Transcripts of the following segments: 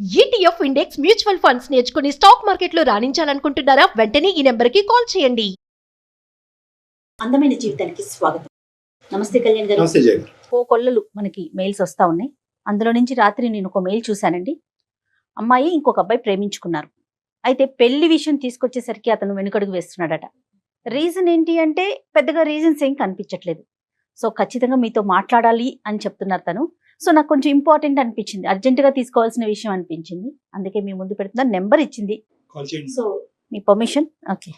ETF index mutual funds నేర్చుకుని stock మార్కెట్లో రాణించాలనుకుంటున్నారా? వెంటనే ఈ నెంబర్కి కాల్ చేయండి. అందమైన జీవితానికి స్వాగతం. నమస్తే కళ్యాణ్ గారు. నమస్తే జయ గారు. ఓ కొల్లలు మనకి మెయిల్స్ వస్తా ఉన్నాయి. అందులో నుంచి రాత్రి నేను ఒక మెయిల్ చూశానండి. అమ్మాయి ఇంకొక అబ్బాయి ప్రేమించుకున్నారు. అయితే పెళ్లి విషయం తీసుకొచ్చేసరికి అతను వెనుకడుగు వేస్తున్నాడట. రీజన్ ఏంటి అంటే పెద్దగా రీజన్స్ ఏం కనిపించట్లేదు. సో ఖచ్చితంగా మీతో మాట్లాడాలి అని చెప్తున్నారు తను. సో నాకు కొంచెం ఇంపార్టెంట్ అనిపించింది, అర్జెంటుగా తీసుకోవాల్సిన విషయం అనిపించింది. అందుకే మీ ముందు పెడుతున్నా. నెంబర్ ఇచ్చింది. కాల్ చేయండి. సో మీ పర్మిషన్? ఓకే.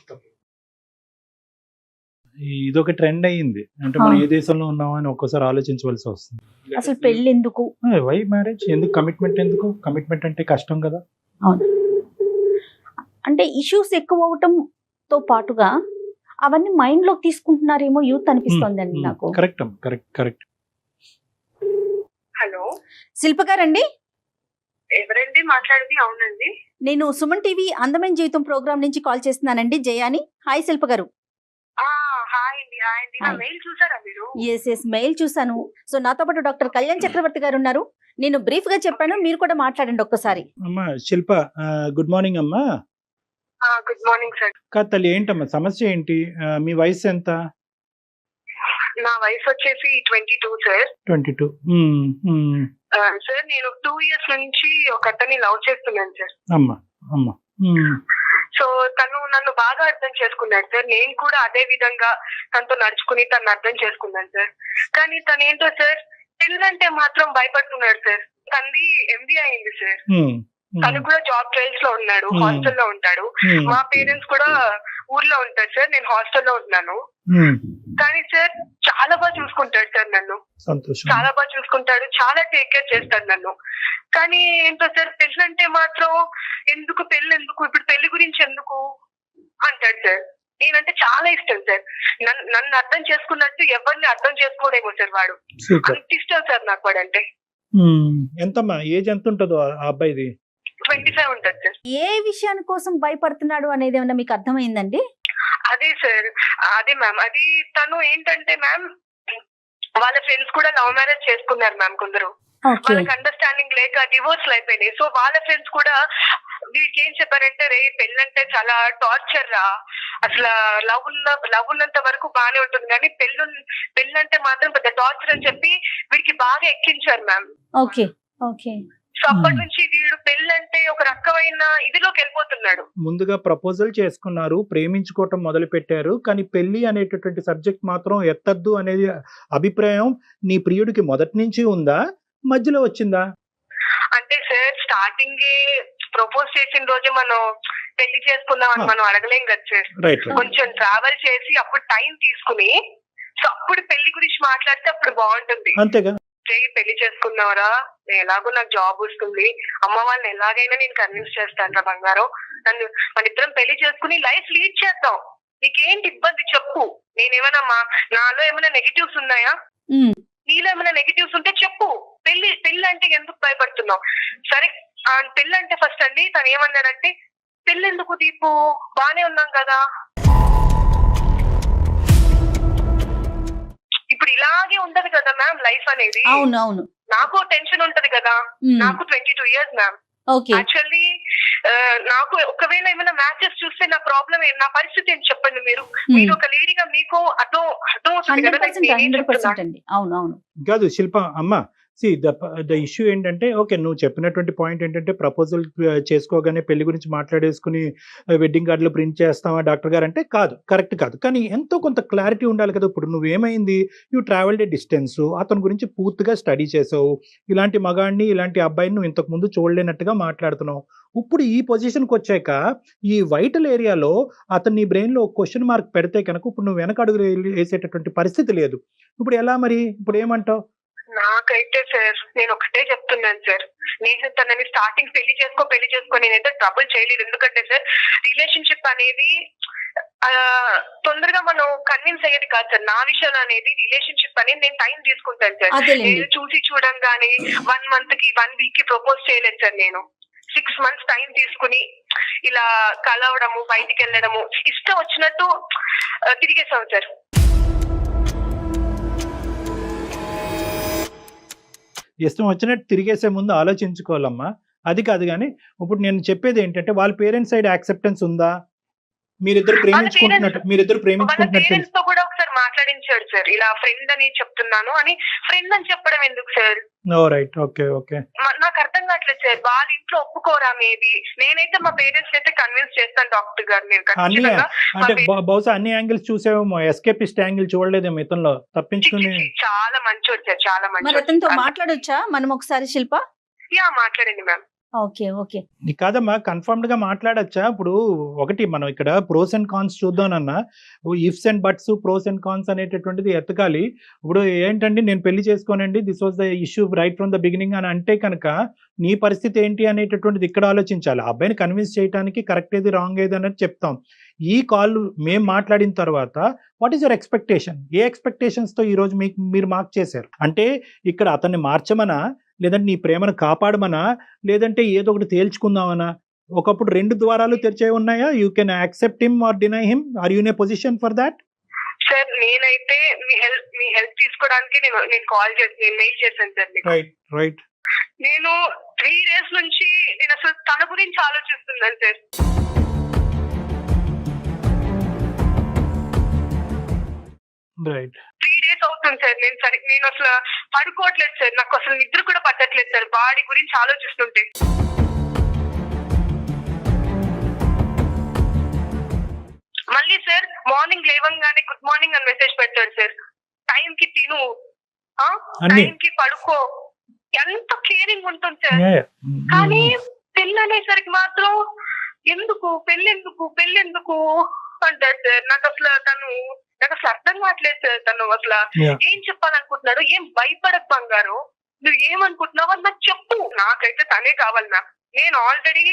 ఇదొక ట్రెండ్ అయ్యింది. అంటే మనం ఏ దేశంలో ఉన్నామా అని ఒక్కోసారి ఆలోచించవలసి వస్తుంది. అసలు పెళ్లి ఎందుకు? వై మ్యారేజ్ ఎందుకు? కమిట్మెంట్ ఎందుకు? కమిట్మెంట్ అంటే కష్టం కదా. అవును, అంటే ఇష్యూస్ ఎక్కువ అవటంతో పాటుగా అవన్నీ మైండ్ లోకి తీసుకుంటున్నారేమో యూత్ అనిపిస్తోందండి నాకు. Correct correct correct. హలో, శిల్ప గారండి, ఎవరండి మాట్లాడేది? అవునండి. నేను సుమన్ టీవీ అందమైన జీవితం ప్రోగ్రామ్ నుంచి కాల్ చేస్తున్నానండి, జయాని. హాయ్ శిల్ప గారు. హాయ్ అండి. హాయ్ అండి. నా Hi. మెయిల్ చూసారా మీరు? ఎస్ మెయిల్ చూసాను. సో నాతో పాటు డాక్టర్ కళ్యాణ్ చక్రవర్తి గారు ఉన్నారు. నేను బ్రీఫ్ గా చెప్పాను, మీరు కూడా మాట్లాడండి ఒక్కసారి. అమ్మా శిల్ప, గుడ్ మార్నింగ్ అమ్మా. Good morning sir. కాదు తల్లి, ఏంటమ్మా సమస్య ఏంటి? మీ వయసు ఎంత? నా వయసు వచ్చేసి 22 సార్. 22. సార్ నేను 2 years నుంచి ఒక అతన్ని లవ్ చేస్తున్నాను సార్. అమ్మా అమ్మా. సో తను నన్ను బాగా అర్థం చేసుకున్నాడు సార్. నేను కూడా అదే విధంగా తనతో నడుచుకుని తను అర్థం చేసుకున్నాను సార్. కానీ తను ఏంటో సార్, పెళ్ళంటే మాత్రం భయపడుతున్నాడు సార్. తనది MBA అయింది సార్. తను కూడా జాబ్ ట్రయల్స్ లో ఉన్నాడు, హాస్టల్లో ఉంటాడు. మా పేరెంట్స్ కూడా ఊర్లో ఉంటారు సార్, నేను హాస్టల్లో ఉంటున్నాను. కానీ సార్ చాలా బాగా చూసుకుంటాడు సార్ నన్ను. సంతోషం. చాలా బాగా చూసుకుంటాడు, చాలా టేక్ కేర్ చేస్తాడు నన్ను. కానీ ఏంటో సార్, పెళ్ళంటే మాత్రం ఎందుకు, పెళ్ళి ఎందుకు, ఇప్పుడు పెళ్లి గురించి ఎందుకు అంటాడు సార్. నేనంటే చాలా ఇష్టం సార్. నన్ను అర్థం చేసుకున్నట్టు ఎవరిని అర్థం చేసుకోడేమో సార్ వాడు. సూపర్. అంత ఇష్టం సార్ నాకు వాడంటే. ఎంతమ్మా ఏజ్ ఎంత ఉంటుందో ఆ అబ్బాయిది? 25 ఉంటుంది సార్. ఏ విషయాని కోసం భయపడుతున్నాడు అనేది ఏమన్నా మీకు అర్థమైందండి? అదే సార్, అదే మ్యామ్. అది తను ఏంటంటే మ్యామ్, వాళ్ళ ఫ్రెండ్స్ కూడా లవ్ మ్యారేజ్ చేసుకున్నారు మ్యామ్ కొందరు. ఓకే. వాళ్ళకి అండర్స్టాండింగ్ లేక డివోర్స్ అయిపోయినాయి. సో వాళ్ళ ఫ్రెండ్స్ కూడా వీడికి ఏం చెప్పారంటే, రే పెళ్ళంటే చాలా టార్చర్ రా, అసలు లవ్ ఉన్నంత వరకు బాగానే ఉంటుంది కానీ పెళ్ళంటే మాత్రం పెద్ద టార్చర్ అని చెప్పి వీడికి బాగా ఎక్కించారు మ్యామ్. Okay okay. సో అప్పటి నుంచి వీడు పెళ్ళంటే ఒక రకమైన ఇదిలోకి వెళ్ళిపోతున్నాడు. ముందుగా ప్రపోజల్ చేసుకున్నారు, ప్రేమించుకోవటం మొదలు పెట్టారు, కానీ పెళ్లి అనేటటువంటి సబ్జెక్ట్ మాత్రం ఎత్తద్దు అనేది అభిప్రాయం నీ ప్రియుడికి మొదటి నుంచి ఉందా, మధ్యలో వచ్చిందా? అంటే సార్ స్టార్టింగ్ ప్రపోజ్ చేసిన రోజు మనం పెళ్లి చేసుకుందాం అని మనం అడగలేం కదా సార్. రైట్. కొంచెం ట్రావెల్ చేసి అప్పుడు టైం తీసుకుని, సో అప్పుడు పెళ్లి గురించి మాట్లాడితే అప్పుడు బాగుంటుంది. అంతేగా. పెళ్లి చేసుకున్నావరా, ఎలాగో నాకు జాబ్ వస్తుంది, అమ్మ వాళ్ళని ఎలాగైనా నేను కన్విన్స్ చేస్తాను రా బంగారం, నన్ను మన ఇద్దరం పెళ్లి చేసుకుని లైఫ్ లీడ్ చేద్దాం, నీకేంటి ఇబ్బంది చెప్పు, నేనేమైనా నాలో ఏమైనా నెగిటివ్స్ ఉన్నాయా, నీలో ఏమైనా నెగిటివ్స్ ఉంటే చెప్పు, పెళ్లి అంటే ఎందుకు భయపడుతున్నావు? సరే పెళ్లి అంటే ఫస్ట్ అండి తను ఏమన్నాడంటే, పెళ్లి ఎందుకు దీపు, బానే ఉన్నాం కదా, ఇప్పుడు ఇలాగే ఉంటది కదా మ్యామ్ లైఫ్ అనేది. అవును అవును. నాకు టెన్షన్ ఉంటది కదా. నాకు 22 years మ్యామ్. ఓకే. యాక్చువల్లీ నాకు ఒకవేళ ఏమైనా మ్యాచెస్ చూస్తే నా ప్రాబ్లం నా పరిస్థితి ఏంటి చెప్పండి మీరు. మీకు ఒక లేడీగా మీకు అర్థం అవుతుంది కదా like నేనేం 100% చెప్తున్నా. అండి. అవును అవును. కాదు శిల్ప అమ్మ, ద ఇష్యూ ఏంటంటే, ఓకే నువ్వు చెప్పినటువంటి పాయింట్ ఏంటంటే ప్రపోజల్ చేసుకోగానే పెళ్లి గురించి మాట్లాడేసుకుని వెడ్డింగ్ కార్డులు ప్రింట్ చేస్తావా డాక్టర్ గారు అంటే కాదు, కరెక్ట్ కాదు. కానీ ఎంతో కొంత క్లారిటీ ఉండాలి కదా. ఇప్పుడు నువ్వేమైంది, యూ ట్రావెల్డ్ ఏ డిస్టెన్స్, అతని గురించి పూర్తిగా స్టడీ చేసావు, ఇలాంటి మగాడిని ఇలాంటి అబ్బాయిని నువ్వు ఇంతకు ముందు చూడలేనట్టుగా మాట్లాడుతున్నావు. ఇప్పుడు ఈ పొజిషన్కి వచ్చాక ఈ వైటల్ ఏరియాలో అతని బ్రెయిన్లో క్వశ్చన్ మార్క్ పెడితే కనుక ఇప్పుడు నువ్వు వెనక అడుగు వేసేటటువంటి పరిస్థితి లేదు. ఇప్పుడు ఎలా మరి, ఇప్పుడు ఏమంటావు? నాకైతే సార్ నేను ఒకటే చెప్తున్నాను సార్, నేను తనని స్టార్టింగ్ పెళ్లి చేసుకో నేనైతే ట్రబుల్ చేయలేదు. ఎందుకంటే సార్ రిలేషన్షిప్ అనేది తొందరగా మనం కన్విన్స్ అయ్యేది కాదు సార్. నా విషయం అనేది రిలేషన్షిప్ అనేది నేను టైం తీసుకుంటాను సార్. నేను చూసి చూడంగానే 1 month కి 1 week కి ప్రపోజ్ చేయలేదు సార్. నేను 6 months టైం తీసుకుని ఇలా కలవడము, బయటికి వెళ్ళడము, ఇష్టం వచ్చినట్టు తిరిగేసాం సార్. ఇష్టం వచ్చినట్టు తిరిగేసే ముందు ఆలోచించుకోవాలమ్మా. అది కాదు కానీ ఇప్పుడు నేను చెప్పేది ఏంటంటే వాళ్ళ పేరెంట్స్ సైడ్ యాక్సెప్టెన్స్ ఉందా? మీరిద్దరు వాళ్ళ ప్రేమించుకుంటున్నట్టు పేరెంట్స్ తో కూడా ఒకసారి మాట్లాడించాడు సార్, ఇలా ఫ్రెండ్ అని చెప్తున్నాను అని. ఫ్రెండ్ అని చెప్పడం ఎందుకు సార్? Right, okay okay. నాకు అర్థం కావట్లేదు సార్, వాళ్ళ ఇంట్లో ఒప్పుకోరా? మేబీ నేనైతే మా పేరెంట్స్ అయితే కన్విన్స్ చేస్తాను డాక్టర్ గారు. నేను అన్ని ఖచ్చితంగా అంటే బహుశా అన్ని యాంగిల్స్ చూసేమో, ఎస్కేపిస్ట్ యాంగిల్ చూడలేదేమో ఇతనిలో, తప్పించుకుని. చాలా మంచోడు సార్, చాలా మరి మంచోడు. అతనితో మాట్లాడొచ్చా మనం ఒకసారి శిల్ప? యా, మాట్లాడండి మ్యామ్. Okay okay. కాదమ్మా, కన్ఫర్మ్డ్ గా మాట్లాడచ్చా? ఇప్పుడు ఒకటి మనం ఇక్కడ ప్రోస్ అండ్ కాన్స్ చూద్దామన్నా, ifs and buts, pros and cons అనేటటువంటిది ఎతకాలి. ఇప్పుడు ఏంటండి, నేను పెళ్లి చేసుకోనండి, this was the issue right from the beginning అని అంటే కనుక నీ పరిస్థితి ఏంటి అనేటటువంటిది ఇక్కడ ఆలోచించాలి. ఆ అబ్బాయిని కన్విన్స్ చేయడానికి కరెక్ట్ ఏది రాంగ్ ఏది అనేది చెప్తాం. ఈ కాల్ మేము మాట్లాడిన తర్వాత what is your expectation? A expectations తో ఈ రోజు మీరు మార్క్ చేశారు? అంటే ఇక్కడ అతన్ని మార్చమనా, లేదంటే నీ ప్రేమను కాపాడమనా, లేదంటే ఏదో ఒకటి తేల్చుకుందామనా? ఒకప్పుడు 2 ద్వారాలు తెరిచే ఉన్నాయా? You can accept him or deny him. Are you in a position for that? Sir నేనైతే మీ హెల్ప్ తీసుకోవడానికి నేను కాల్ చేసి నేను మెయిల్ చేశాను సార్ మీకు. రైట్. నేను 3 days నుంచి నేను అసలు తన గురించి ఆలోచిస్తున్నాను సార్. రైట్. 3 days అవుతుంది సార్. నేను అసలు పడుకోవట్లేదు సార్, నాకు అసలు నిద్ర కూడా పట్టట్లేదు సార్ వాడి గురించి ఆలోచిస్తుంటే. మళ్ళీ సార్ మార్నింగ్ లేవంగానే గుడ్ మార్నింగ్ అని మెసేజ్ పెట్టాడు సార్. టైం కి తిను, టైం కి పడుకో, ఎంత కేరింగ్ ఉంటుంది సార్. కానీ పెళ్ళి అనేసరికి మాత్రం ఎందుకు పెళ్ళెందుకు అంటాడు సార్. నాకు అసలు అర్థం కావట్లేదు సార్. తను అసలు ఏం చెప్పాలనుకుంటున్నాడు? ఏం భయపడకు బంగారు, నువ్వు ఏమనుకుంటున్నావు అని నాకు చెప్పు. నాకైతే తనే కావాలి మ్యామ్. నేను ఆల్రెడీ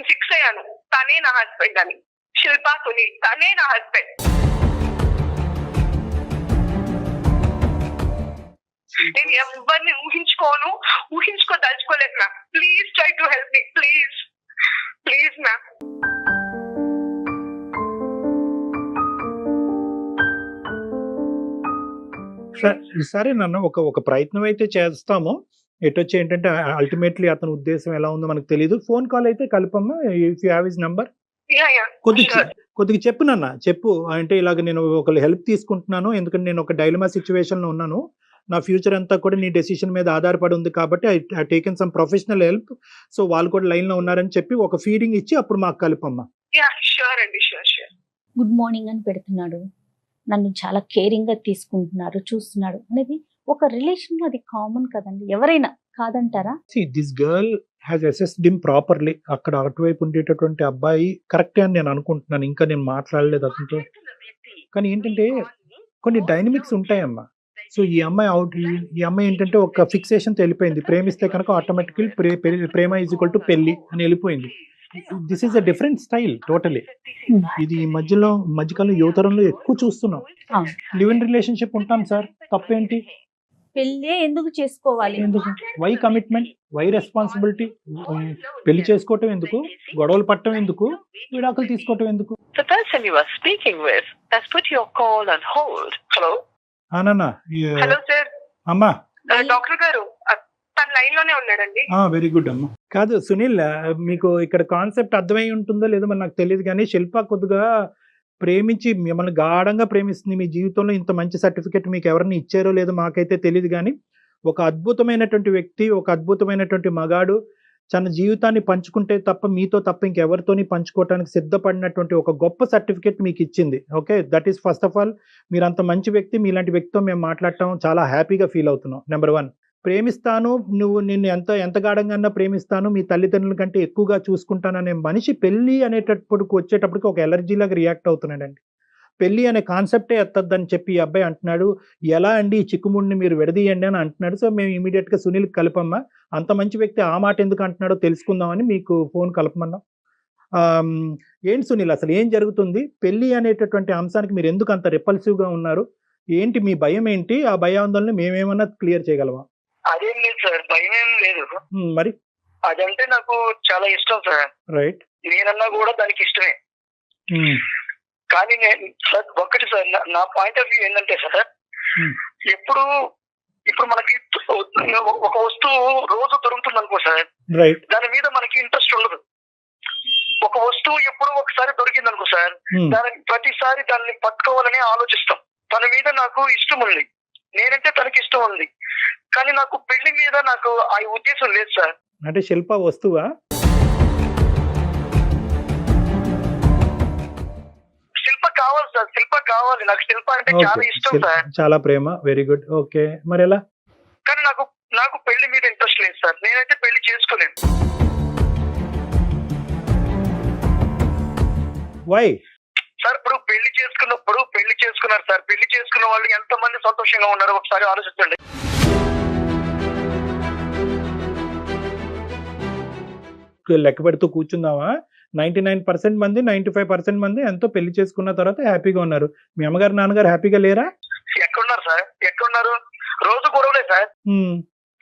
ఫిక్స్ అయ్యాను, తనే నా హస్బెండ్ అని. శిల్పా సునీల్ తనే నా హస్బెండ్. నేను ఎవరిని ఊహించుకోదలుచుకోలేదు ma'am. Please try to help me, please ma'am. సరే నన్ను ఒక ప్రయత్నం అయితే చేస్తాము. ఎటొచ్చి ఏంటంటే అల్టిమేట్లీ అతని ఉద్దేశం ఎలా ఉందో మనకు తెలియదు. ఫోన్ కాల్ అయితే కలపమ్మా, if you have his number. కొద్దిగా చెప్పు నాన్న, చెప్పు. అంటే ఇలాగ నేను ఒకళ్ళు హెల్ప్ తీసుకుంటున్నాను, ఎందుకంటే నేను ఒక డైలమా సిచ్యువేషన్ లో ఉన్నాను. నా ఫ్యూచర్ అంతా కూడా నీ డెసిషన్ మీద ఆధారపడి ఉంది కాబట్టి I taken some professional help. So వాళ్ళు కూడా లైన్ లో ఉన్నారని చెప్పి ఒక ఫీడింగ్ ఇచ్చి అప్పుడు మాకు కలుపమ్మా. గుడ్ మార్నింగ్ అని పెడుతున్నాడు, నన్ను చాలా కేరింగ్ గా తీసుకుంటున్నారు, చూస్తున్నాడు అనేది ఒక రిలేషన్ లో అది కామన్ కదండి, ఎవరైనా కాదంటారా? This girl has assessed him properly. అక్కడ అటువైపు ఉండేటటువంటి అబ్బాయి కరెక్టే అని నేను అనుకుంటున్నాను. ఇంకా నేను మాట్లాడలేదు అతనితో. కానీ ఏంటంటే కొన్ని డైనమిక్స్ ఉంటాయమ్మా. సో ఈ అమ్మాయి ఏంటంటే ఒక ఫిక్సేషన్ వెళ్ళిపోయింది. ప్రేమిస్తే కనుక ఆటోమేటికల్ ప్రేమ ఈజ్ ఈక్వల్ టు పెళ్లి అని వెళ్ళిపోయింది. This is a different style totally. ఇది ఈ మధ్యకాలం యువతరంలో ఎక్కువ చూస్తున్నాం. లివ్ ఇన్ రిలేషన్షిప్ ఉంటాం సార్, తప్పేంటి? పెళ్ళే ఎందుకు చేసుకోవాలి? ఎందుకు? Why commitment, why responsibility? పెళ్లి చేసుకోవటం ఎందుకు? గొడవలు పట్టడం ఎందుకు? విడాకులు తీసుకోవటం ఎందుకు? The person you are speaking with has put your call on hold. Hello? నాన్న. Hello sir. అమ్మా. డాక్టర్ గారు తన లైన్ లోనే ఉన్నాడండి. వెరీ గుడ్ అమ్మా. కాదు సునీల్, మీకు ఇక్కడ కాన్సెప్ట్ అర్థమై ఉంటుందో లేదో మరి నాకు తెలియదు, కానీ శిల్ప కొద్దిగా ప్రేమించి మిమ్మల్ని గాఢంగా ప్రేమిస్తుంది. మీ జీవితంలో ఇంత మంచి సర్టిఫికెట్ మీకు ఎవరిని ఇచ్చారో లేదో మాకైతే తెలియదు, కానీ ఒక అద్భుతమైనటువంటి వ్యక్తి, ఒక అద్భుతమైనటువంటి మగాడు తన జీవితాన్ని పంచుకుంటే తప్ప మీతో తప్ప ఇంకెవరితోని పంచుకోవడానికి సిద్ధపడినటువంటి ఒక గొప్ప సర్టిఫికెట్ మీకు ఇచ్చింది. Okay, that is first of all. మీరు అంత మంచి వ్యక్తి, మీలాంటి వ్యక్తితో మేము మాట్లాడటం చాలా హ్యాపీగా ఫీల్ అవుతున్నాం. నెంబర్ 1, ప్రేమిస్తాను, నిన్ను ఎంత గాఢంగా ప్రేమిస్తాను, మీ తల్లిదండ్రుల కంటే ఎక్కువగా చూసుకుంటాననే మనిషి పెళ్లి వచ్చేటప్పటికి ఒక ఎలర్జీలాగా రియాక్ట్ అవుతున్నాడండి. పెళ్లి అనే కాన్సెప్టే ఎత్తద్దని చెప్పి ఈ అబ్బాయి అంటున్నాడు. ఎలా అండి ఈ చిక్కుముడిని మీరు విడదీయండి అని అంటున్నాడు. సో మేము ఇమీడియట్ గా సునీల్ కలపమ్మా, అంత మంచి వ్యక్తి ఆ మాట ఎందుకు అంటున్నాడో తెలుసుకుందామని మీకు ఫోన్ కలపమన్నాం. ఏంటి సునీల్, అసలు ఏం జరుగుతుంది? పెళ్లి అనేటటువంటి అంశానికి మీరు ఎందుకు అంత రిపల్సివ్ గా ఉన్నారు? ఏంటి మీ భయం ఏంటి? ఆ భయాందోళన మేమేమన్నా క్లియర్ చేయగలమా? అదేం లేదు సార్, భయం ఏం లేదు. మరి అదంటే నాకు చాలా ఇష్టం సార్. రైట్. నేనన్నా కూడా దానికి ఇష్టమే. కానీ నేను సార్ ఒకటి సార్, నా పాయింట్ ఆఫ్ వ్యూ ఏంటంటే సార్, ఎప్పుడు ఇప్పుడు మనకి ఒక వస్తువు రోజు దొరుకుతుంది అనుకో సార్, రైట్. దాని మీద మనకి ఇంట్రెస్ట్ ఉండదు. ఒక వస్తువు ఎప్పుడో ఒకసారి దొరికింది అనుకో సార్, దాని ప్రతిసారి దాన్ని పట్టుకోవాలని ఆలోచిస్తాం. తన మీద నాకు ఇష్టం ఉంది, నేనంటే తనకి ఇష్టం ఉంది, కానీ నాకు పెళ్లి మీద నాకు ఆ ఉద్దేశం లేదు సార్. అంటే శిల్ప వస్తువా? శిల్ప కావాలి సార్, శిల్ప కావాలి. నాకు శిల్ప అంటే చాలా ఇష్టం సార్, చాలా ప్రేమ. Very good. ఓకే, మరి ఎలా? కానీ నాకు పెళ్లి మీద ఇంట్రెస్ట్ లేదు సార్. నేనైతే పెళ్లి చేసుకోలేను. వై సార్ ఇప్పుడు పెళ్లి చేసుకున్నారు సార్. పెళ్లి చేసుకున్న వాళ్ళు ఎంతమంది సంతోషంగా ఉన్నారో ఒకసారి ఆలోచించండి. లెక్క పెడుతూ కూర్చుందామా? 99% మంది 95% మంది ఎంతో పెళ్లి చేసుకున్న తర్వాత హ్యాపీగా ఉన్నారు. మీ అమ్మగారు నాన్నగారు హ్యాపీగా లేరా? ఎక్కడున్నారు సార్? ఎక్కడున్నారు? రోజు గొడవలే సార్.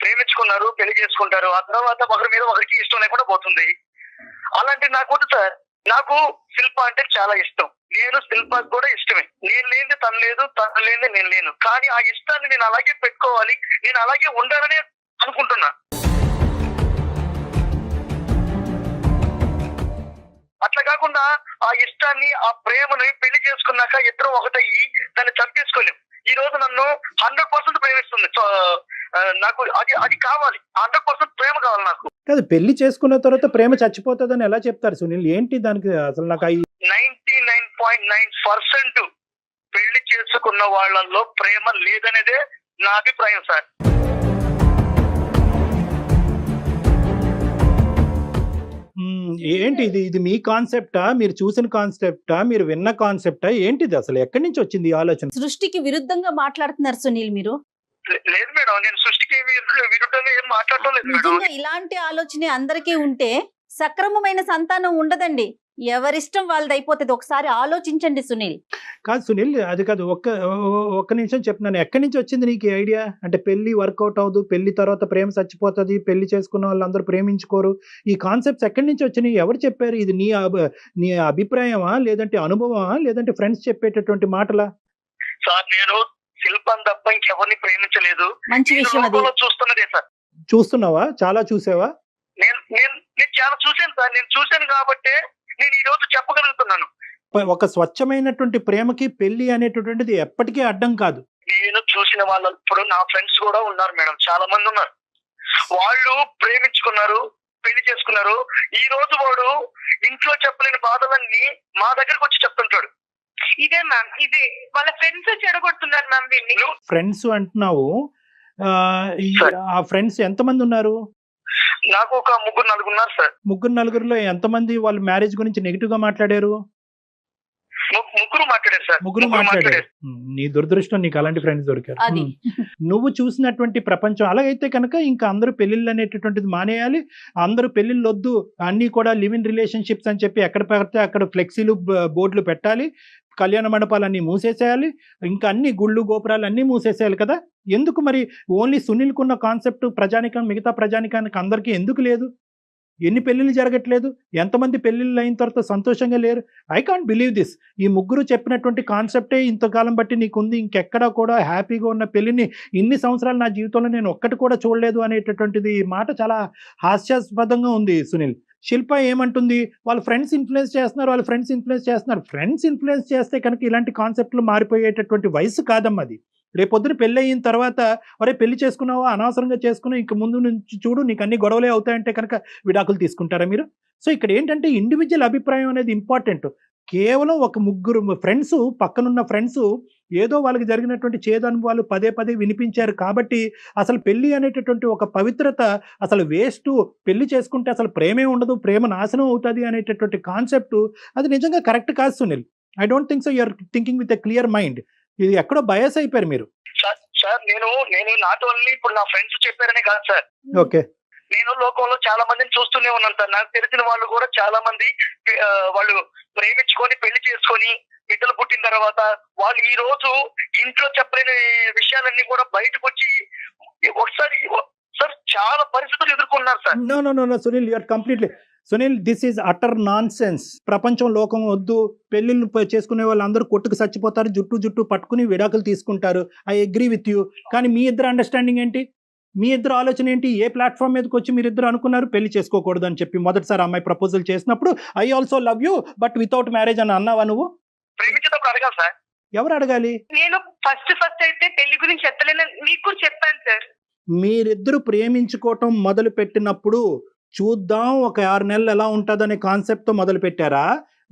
ప్రేమించుకున్నారు, పెళ్లి చేసుకుంటారు, ఆ తర్వాత ఒకరి మీద ఒకరికి ఇష్టం లేకుండా పోతుంది. అలాంటి నాకు వద్దు సార్. నాకు శిల్ప అంటే చాలా ఇష్టం. నేను శిల్పకు కూడా ఇష్టమే. నేను లేనిది తను లేదు, తను లేనిది నేను లేను. కానీ ఆ ఇష్టాన్ని నేను అలాగే పెట్టుకోవాలి, నేను అలాగే ఉండాలని అనుకుంటున్నా. అట్లా కాకుండా ఆ ఇష్టాన్ని, ఆ ప్రేమని పెళ్లి చేసుకున్నాక ఇద్దరు ఒకటయ్యి దాన్ని చంపేసుకోలేం. ఈ రోజు నన్ను 100% ప్రేమిస్తుంది. నాకు అది కావాలి, 100% ప్రేమ కావాలి నాకు. కాదు, పెళ్లి చేసుకున్న తర్వాత ప్రేమ చచ్చిపోతుందని ఎలా చెప్తారు సునీల్? ఏంటి దానికి అసలు? నాకు 99.9% పెళ్లి చేసుకున్న వాళ్ళల్లో ప్రేమ లేదనేదే నా అభిప్రాయం సార్. ఏంటి ఇది మీ కాన్సెప్టా? మీరు చూసిన కాన్సెప్టా? మీరు విన్న కాన్సెప్టా? ఏంటిది అసలు? ఎక్కడి నుంచి వచ్చింది ఈ ఆలోచన? సృష్టికి విరుద్ధంగా మాట్లాడుతున్నారు సునీల్ మీరు. లేదు మేడం, నేను సృష్టికి విరుద్ధంగా ఏం మాట్లాడటం లేదు మేడం. నిజంగా ఇలాంటి ఆలోచన అందరికీ ఉంటే సక్రమమైన సంతానం ఉండదండి. ఎవరిష్టం వాళ్ళది అయిపోతుంది. ఒకసారి ఆలోచించండి సునీల్. కాదు సునీల్, అది కాదు. ఒక్క నిమిషం చెప్తున్నాను. ఎక్కడి నుంచి వచ్చింది నీకు ఈ ఐడియా? అంటే పెళ్లి వర్కౌట్ అవ్వదు, పెళ్లి తర్వాత ప్రేమ చచ్చిపోతుంది, పెళ్లి చేసుకున్న వాళ్ళందరూ ప్రేమించుకోరు, ఈ కాన్సెప్ట్స్ ఎక్కడి నుంచి వచ్చినాయి? ఎవరు చెప్పారు? ఇది నీ అభిప్రాయమా, లేదంటే అనుభవమా, లేదంటే ఫ్రెండ్స్ చెప్పేటటువంటి మాటలా? సార్ నేను శిల్పం తప్ప ఇంకెవరిని ప్రేమించలేదు. మంచి విషయం అది. చూస్తున్నదే సార్. చూస్తున్నావా? చాలా చూసావా? నేను చాలా చూశాను సార్. నేను చూశాను కాబట్టే నేను ఈ రోజు చెప్పగలుగుతున్నాను. ఒక స్వచ్ఛమైనటువంటి ప్రేమకి పెళ్లి అనేటటువంటిది ఎప్పటికీ అడ్డం కాదు. నేను చూసిన వాళ్ళు ఇప్పుడు నా ఫ్రెండ్స్ కూడా ఉన్నారు మేడం, చాలా మంది ఉన్నారు. వాళ్ళు ప్రేమించుకున్నారు, పెళ్లి చేసుకున్నారు. ఈ రోజు వాడు ఇంట్లో చెప్పలేని బాధలన్నీ మా దగ్గరకు వచ్చి చెప్తుంటాడు. ఇదే మ్యామ్, ఇదే వాళ్ళ ఫ్రెండ్స్ చెడగొడుతున్నారు మ్యామ్ దీన్ని. ఫ్రెండ్స్ అంటున్నావు, ఆ ఫ్రెండ్స్ ఎంతమంది ఉన్నారు? నాకు ఒక 3-4 ఉన్నారు సార్. 3-4లో ఎంతమంది వాళ్ళు మ్యారేజ్ గురించి నెగిటివ్ గా మాట్లాడారు? ముగ్గురు మాట్లాడారు సార్. ముగ్గురు మాట్లాడారు. నీ దురదృష్టం, నీకు అలాంటి ఫ్రెండ్స్ దొరికారు. నువ్వు చూసినటువంటి ప్రపంచం అలాగైతే కనుక ఇంకా అందరూ పెళ్లిళ్ళు అనేటటువంటిది మానేయాలి. అందరూ పెళ్లిళ్ళు వద్దు, అన్ని కూడా లివ్ ఇన్ రిలేషన్షిప్స్ అని చెప్పి ఎక్కడ పెడితే అక్కడ ఫ్లెక్సీలు బోర్డులు పెట్టాలి, కళ్యాణ మండపాలన్నీ మూసేసేయాలి, ఇంకా అన్ని గుళ్ళు గోపురాలు అన్నీ మూసేసేయాలి కదా. ఎందుకు మరి ఓన్లీ సునీల్కున్న కాన్సెప్ట్ మిగతా ప్రజానికానికి అందరికీ ఎందుకు లేదు? ఎన్ని పెళ్లిళ్ళు జరగట్లేదు? ఎంతమంది పెళ్లిళ్ళు అయిన తర్వాత సంతోషంగా లేరు? I can't believe this. ఈ ముగ్గురు చెప్పినటువంటి కాన్సెప్టే ఇంతకాలం బట్టి నీకుంది. ఇంకెక్కడా కూడా హ్యాపీగా ఉన్న పెళ్లిని ఇన్ని సంవత్సరాలు నా జీవితంలో నేను ఒక్కటి కూడా చూడలేదు అనేటటువంటిది మాట చాలా హాస్యాస్పదంగా ఉంది సునీల్. శిల్ప ఏమంటుంది? వాళ్ళ ఫ్రెండ్స్ ఇన్ఫ్లుయెన్స్ చేస్తున్నారు. ఫ్రెండ్స్ ఇన్ఫ్లుయెన్స్ చేస్తే కనుక ఇలాంటి కాన్సెప్ట్లు మారిపోయేటటువంటి వయసు కాదమ్మా అది. రేపొద్దున పెళ్ళి అయిన తర్వాత ఒరే పెళ్లి చేసుకున్నావా, అనవసరంగా చేసుకున్నావు, ఇంక ముందు నుంచి చూడు నీకు అన్ని గొడవలే అవుతాయంటే కనుక విడాకులు తీసుకుంటారా మీరు? సో ఇక్కడ ఏంటంటే ఇండివిజువల్ అభిప్రాయం అనేది ఇంపార్టెంట్. కేవలం ఒక ముగ్గురు ఫ్రెండ్స్, పక్కనున్న ఫ్రెండ్స్ ఏదో వాళ్ళకి జరిగినటువంటి చేదు అనుభవాలు పదే వినిపించారు కాబట్టి అసలు పెళ్లి అనేటటువంటి ఒక పవిత్రత అసలు వేస్ట్, పెళ్లి చేసుకుంటే అసలు ప్రేమే ఉండదు, ప్రేమ నాశనం అవుతుంది అనేటటువంటి కాన్సెప్ట్ అది నిజంగా కరెక్ట్ కాదు Sunil. I don't think so. You're thinking with a clear mind. ఇది ఎక్కడో బయాస్ అయిపోయారు మీరు. సార్ నేను నాట్ ఓన్లీ ఇప్పుడు నా ఫ్రెండ్స్ చెప్పారనే కాదు సార్. ఓకే, నేను లోకంలో చాలా మందిని చూస్తూనే ఉన్నాను సార్. నాకు తెలిసిన వాళ్ళు కూడా చాలా మంది వాళ్ళు ప్రేమించుకొని పెళ్లి చేసుకొని బిడ్డలు పుట్టిన తర్వాత వాళ్ళు ఈ రోజు ఇంట్లో చెప్పలేని విషయాలన్నీ కూడా బయటకు వచ్చి ఒకసారి సార్ చాలా పరిస్థితులు ఎదుర్కొన్నారు sir. No Sunil, you're completely Sunil, this is utter nonsense. ప్రపంచం లోకం వద్దు, పెళ్లిళ్ళు చేసుకునే వాళ్ళు అందరూ కొట్టుకు చచ్చిపోతారు, జుట్టు పట్టుకుని విడాకులు తీసుకుంటారు. I agree with you. కానీ మీ ఇద్దరు అండర్స్టాండింగ్ ఏంటి? మీ ఇద్దరు ఆలోచన ఏంటి? ఏ ప్లాట్ఫామ్ మీదకి వచ్చి మీరిద్దరు అనుకున్నారు పెళ్లి చేసుకోకూడదు అని చెప్పి? మొదటిసారి అమ్మాయి ప్రపోజల్ చేసినప్పుడు I also love you but without marriage అని అన్నావా నువ్వు? ప్రేమించేటప్పుడు అడగాలి సార్. ఎవరు అడగాలి? నేను ఫస్ట్ అయితే పెళ్లి గురించి ఎత్తలేను, మీకు కూడా చెప్పాను సార్. మీరిద్దరు ప్రేమించుకోవటం మొదలు పెట్టినప్పుడు చూద్దాం ఒక 6 నెలలు ఎలా ఉంటుందనే కాన్సెప్ట్తో మొదలు పెట్టారా?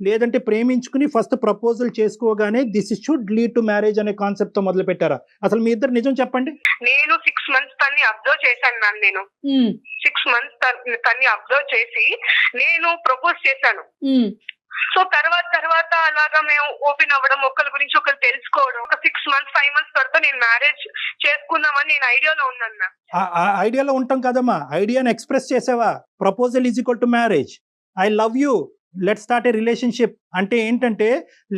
లేదంటే ప్రేమించుకుని ఫస్ట్ ప్రపోజల్ చేసుకోగానే this should lead to marriage అనే కాన్సెప్ట్తో మొదలు పెట్టారా? అసలు మీ ఇద్దరు నిజం చెప్పండి. నేను 6 months తన్ని అబ్జర్వ్ చేశాను మ్యామ్. నేను 6 months తన్ని అబ్జర్వ్ చేసి నేను ప్రపోజ్ చేశాను. సో తర్వాత అలాగా మేము ఓపెన్ అవ్వడం, ఒకరి గురించి ఒకరు తెలుసుకోవడం, ఒక 6 months 5 months తర్వాత నేను మ్యారేజ్ చేసుకుందామని నేను ఐడియాలో ఉన్నాను. ఐడియాలో ఉంటాం కదమ్మా, ఐడియాని ఎక్స్ప్రెస్ చేసావా? Proposal is equal to marriage. I love you, let start A relationship అంటే ఏంటంటే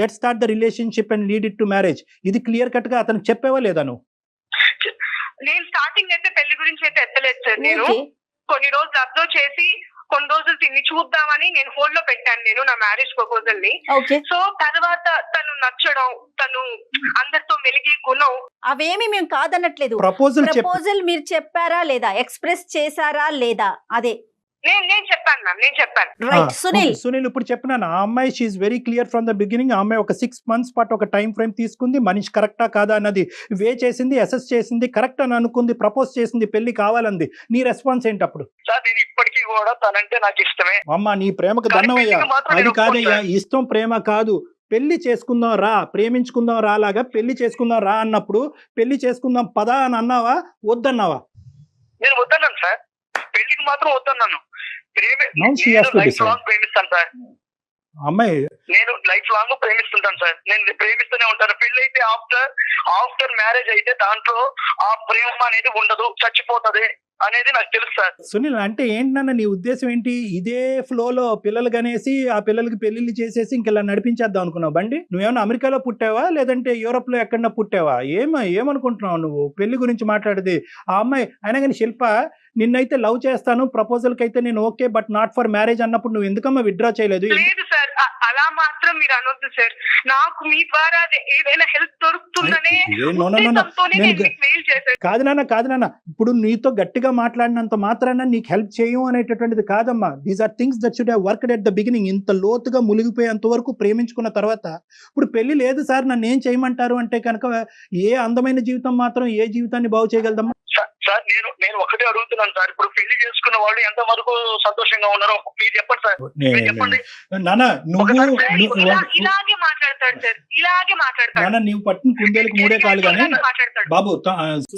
let start the relationship and lead it to marriage. ఇది క్లియర్ కట్ గా అతను చెప్పావా లేదా నువ్వు? నేను స్టార్టింగ్ అయితే పెళ్లి గురించి అయితే ఎత్తలేదు సార్. నేను కొన్ని రోజులు అబ్జర్వ్ చేసి కొన్ని రోజులు తిని చూద్దామని నేను హోల్డ్ లో పెట్టాను నేను నా మ్యారేజ్ ప్రపోజల్ ని. సో తర్వాత తను నచ్చడం, తను అందరితో మెలిగే గుణం, అవేమి మేము కాదనట్లేదు. ప్రపోజల్ మీరు చెప్పారా లేదా, ఎక్స్ప్రెస్ చేశారా లేదా, అదే నేను చెప్పాను మ్యామ్, నేను చెప్పాను. రైట్. సునీల్ ఇప్పుడు చెప్పినాను, ఆ అమ్మాయి she's very clear from the beginning. ఆ అమ్మాయి ఒక 6 months పాటు ఒక టైం ఫ్రేమ్ తీసుకుంది, మనిషి కరెక్టా కాదా అన్నది వే చేసింది, అసెస్ చేసింది, కరెక్ట్ అని అనుకుంది, ప్రపోజ్ చేసింది, పెళ్లి కావాలంది. నీ రెస్పాన్స్ ఏంటి అప్పుడు? సార్ నేను ఇప్పటికీ కూడా తనంటే నాకు ఇష్టమే. అమ్మ నీ ప్రేమకు దండమయ్యా. అది కాదయ్యా, ఇష్టం ప్రేమ కాదు. పెళ్లి చేసుకుందాం రా, ప్రేమించుకుందాం రా లాగా పెళ్లి చేసుకుందాం రా అన్నప్పుడు పెళ్లి చేసుకుందాం పదా అని అన్నావా వద్దన్నావా? నేను వద్దన్నాను సార్, పెళ్లికి మాత్రం వద్దన్నాను. లైఫ్ లాంగ్ ప్రేమిస్తాను సార్ అమ్మాయి, నేను లైఫ్ లాంగ్ ప్రేమిస్తుంటాను సార్. నేను ప్రేమిస్తూనే ఉంటాను. పెళ్లి అయితే ఆఫ్టర్ మ్యారేజ్ అయితే దాంట్లో ఆ ప్రేమ అనేది ఉండదు, చచ్చిపోతది అనేది నాకు తెలుసు సార్. సునీల్ అంటే ఏంటన్నా నీ ఉద్దేశం ఏంటి? ఇదే ఫ్లోలో పిల్లలు కనేసి ఆ పిల్లలకి పెళ్లిళ్ళు చేసేసి ఇంకెలా నడిపించేద్దాం అనుకున్నావు బండి? నువ్వేమన్నా అమెరికాలో పుట్టావా లేదంటే యూరోప్ లో ఎక్కడన్నా పుట్టావా? ఏమనుకుంటున్నావు నువ్వు పెళ్లి గురించి మాట్లాడేది? ఆ అమ్మాయి అయినా కానీ శిల్ప నిన్నైతే లవ్ చేస్తాను, ప్రపోజల్ కి అయితే నేను okay but not for marriage అన్నప్పుడు నువ్వు ఎందుకమ్మా విత్డ్రా చేయలేదు? లేదు సార్, అలా మాత్రం మీరు అనొద్దు సార్. నాకు మీ ద్వారా ఏదైనా హెల్ప్ దొరుకుతుందనే కాదు నాన్న, ఇప్పుడు నీతో గట్టిగా మాట్లాడినంత మాత్రాన నీకు హెల్ప్ చేయం అనేటటువంటిది కాదమ్మా. These are things that should have worked at the beginning. ఇంత లోతుగా మునిగిపోయేంత వరకు ప్రేమించుకున్న తర్వాత ఇప్పుడు పెళ్లి లేదు సార్ నన్ను ఏం చేయమంటారు అంటే కనుక ఏ అందమైన జీవితం మాత్రం ఏ జీవితాన్ని బాగు చేయగలదమ్మా? సార్ నేను ఒకటే అడుగుతున్నాను సార్, ఇప్పుడు పెళ్లి చేసుకున్న వాళ్ళు ఎంత వరకు సంతోషంగా ఉన్నారో మీరు చెప్పండి సార్. చెప్పండి నాన్న, ఇలాగే మాట్లాడతాడు సార్, ఇలాగే మాట్లాడతాడు. నాన్న నీవు పట్టిన కుందేలకు 3 కాళ్ళు కానీ బాబు.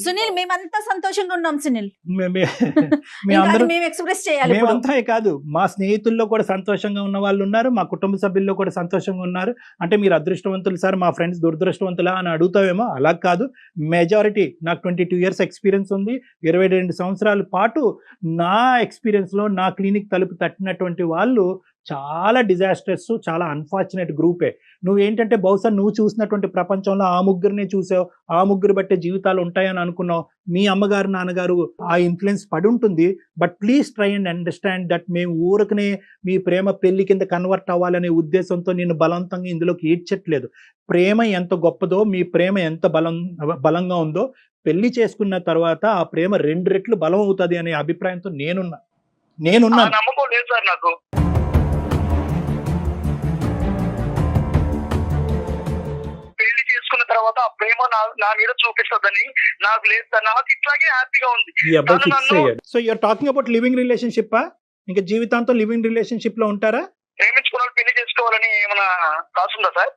సునీల్ మేమంతా సంతోషంగా ఉన్నాం సునీల్, మేము ఎక్స్ప్రెస్ చేయాలి. మేమంతా కాదు, మా స్నేహితుల్లో కూడా సంతోషంగా ఉన్న వాళ్ళు ఉన్నారు, మా కుటుంబ సభ్యుల్లో కూడా సంతోషంగా ఉన్నారు. అంటే మీరు అదృష్టవంతులు సార్, మా ఫ్రెండ్స్ దురదృష్టవంతులా అని అడుగుతావేమో, అలా కాదు. మెజారిటీ నాకు 22 years ఎక్స్పీరియన్స్ ఉంది. 22 సంవత్సరాల పాటు నా ఎక్స్పీరియన్స్లో నా క్లినిక్ తలుపు తట్టినటువంటి వాళ్ళు చాలా డిజాస్టర్స్, చాలా అన్ఫార్చునేట్ గ్రూపే. నువ్వేంటంటే బహుశా నువ్వు చూసినటువంటి ప్రపంచంలో ఆ ముగ్గురినే చూసావు, ఆ ముగ్గురు బట్టే జీవితాలు ఉంటాయని అనుకున్నావు. మీ అమ్మగారు నాన్నగారు ఆ ఇన్ఫ్లుయెన్స్ పడి ఉంటుంది. But please try and understand that మేము ఊరకనే మీ ప్రేమ పెళ్లి కింద కన్వర్ట్ అవ్వాలనే ఉద్దేశంతో నేను బలవంతంగా ఇందులోకి ఈడ్చట్లేదు. ప్రేమ ఎంత గొప్పదో, మీ ప్రేమ ఎంత బలంగా ఉందో పెళ్లి చేసుకున్న తర్వాత ఆ ప్రేమ 2 రెట్లు బలం అవుతుంది అనే అభిప్రాయంతో నేనున్నా. నమ్మకం లేదు సార్ నాకు. పెళ్లి చేసుకున్న తర్వాత ఆ ప్రేమ నా మీద చూపిస్తుందని నాకు లేదు సార్. నాకు ఇట్లాగే హ్యాపీగా ఉంది. So you're talking about living relationship? ఇంకా జీవితాంతం లివింగ్ రిలేషన్షిప్ లో ఉంటారా? ప్రేమించుకున్న పెళ్లి చేసుకోవాలని ఏమైనా రాసుందా సార్?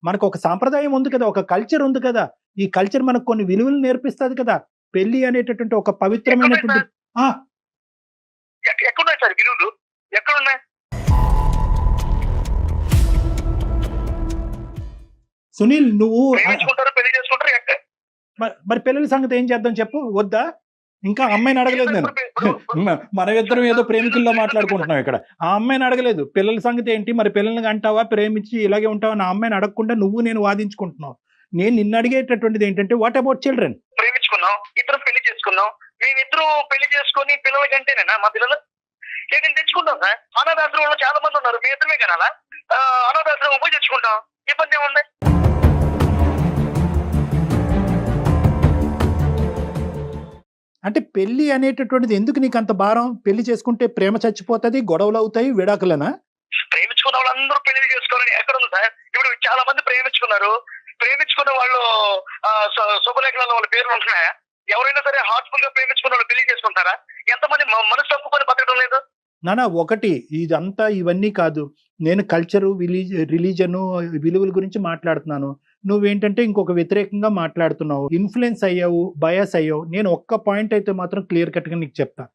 మనకు ఒక సాంప్రదాయం ఉంది కదా, ఒక కల్చర్ ఉంది కదా. ఈ కల్చర్ మనకు కొన్ని విలువలు నేర్పిస్తుంది కదా. పెళ్లి అనేటటువంటి ఒక పవిత్రమైనటువంటి ఎక్కడున్నాయి సార్ విలువలు? ఎక్కడున్నాయి? సునీల్ నువ్వు పెళ్లి చేసుకుంటారు, మరి పిల్లల సంగతి ఏం చేద్దాం చెప్పు? వద్దా? ఇంకా అమ్మాయిని అడగలేదు నేను. మనమిద్దరం ఏదో ప్రేమికుల్లో మాట్లాడుకుంటున్నాం ఇక్కడ. ఆ అమ్మాయిని అడగలేదు. పిల్లల సంగతి ఏంటి, మరి పిల్లల్ని అంటావా, ప్రేమించి ఇలాగే ఉంటావా? నా అమ్మాయిని అడగకుండా నువ్వు నేను వాదించుకుంటున్నావు. నేను నిన్ను అడిగేటటువంటిది ఏంటంటే వాట్ అబౌట్ చిల్డ్రన్? ప్రేమించుకున్నాం, ఇద్దరం పెళ్లి చేసుకున్నాం, మేమిద్దరు పెళ్లి చేసుకొని పిల్లల కంటేనేనా మా పిల్లలు నేను తెచ్చుకుంటాం సార్. అనాథాశ్రమంలో చాలా మంది ఉన్నారు, మీ ఇద్దరమే కనాలా? అనాథాశ్రమం పోయి తెచ్చుకుంటాం, ఇబ్బంది ఏముంది? అంటే పెళ్లి అనేటటువంటిది ఎందుకు నీకు అంత భారం? పెళ్లి చేసుకుంటే ప్రేమ చచ్చిపోతుంది, గొడవలు అవుతాయి, విడాకులనా? ప్రేమించుకున్న వాళ్ళందరూ పెళ్లి చేసుకోవాలని ఎక్కడ ఉంది సార్? ఇప్పుడు చాలా మంది ప్రేమించుకున్నారు, ప్రేమించుకున్న వాళ్ళు శుభలేఖనాల్లో వాళ్ళ పేర్లు ఉంటున్నాయా? ఎవరైనా సరే హార్ట్ఫుల్ గా ప్రేమించుకున్న వాళ్ళు పెళ్లి చేసుకుంటారా? ఎంతమంది మనసు తప్పుకొని బతకడం లేదు? నానా ఒకటి ఇదంతా ఇవన్నీ కాదు, నేను కల్చరు రిలీజను విలువల గురించి మాట్లాడుతున్నాను. నువ్వేంటంటే ఇంకొక వ్యతిరేకంగా మాట్లాడుతున్నావు, ఇన్ఫ్లుయెన్స్ అయ్యావు, బయాస్ అయ్యావు. నేను ఒక్క పాయింట్ అయితే మాత్రం క్లియర్ కట్గా నీకు చెప్తా.